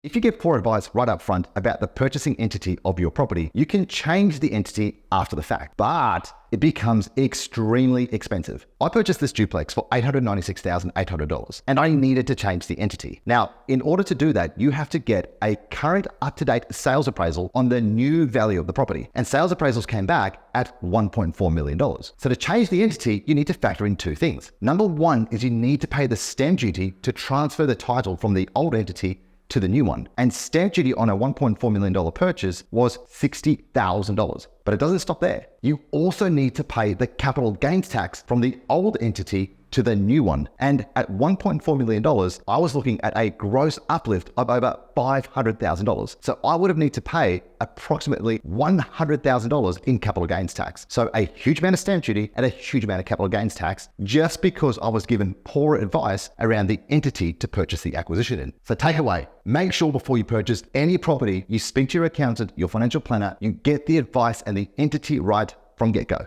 If you get poor advice right up front about the purchasing entity of your property, you can change the entity after the fact, but it becomes extremely expensive. I purchased this duplex for $896,800 and I needed to change the entity. Now, in order to do that, you have to get a current up-to-date sales appraisal on the new value of the property. And sales appraisals came back at $1.4 million. So to change the entity, you need to factor in two things. Number one is you need to pay the stamp duty to transfer the title from the old entity to the new one. And stamp duty on a $1.4 million purchase was $60,000. But it doesn't stop there. You also need to pay the capital gains tax from the old entity to the new one. And at $1.4 million, I was looking at a gross uplift of over $500,000. So I would have need to pay approximately $100,000 in capital gains tax. So a huge amount of stamp duty and a huge amount of capital gains tax just because I was given poor advice around the entity to purchase the acquisition in. So takeaway, make sure before you purchase any property, you speak to your accountant, your financial planner, you get the advice and the entity right from get-go.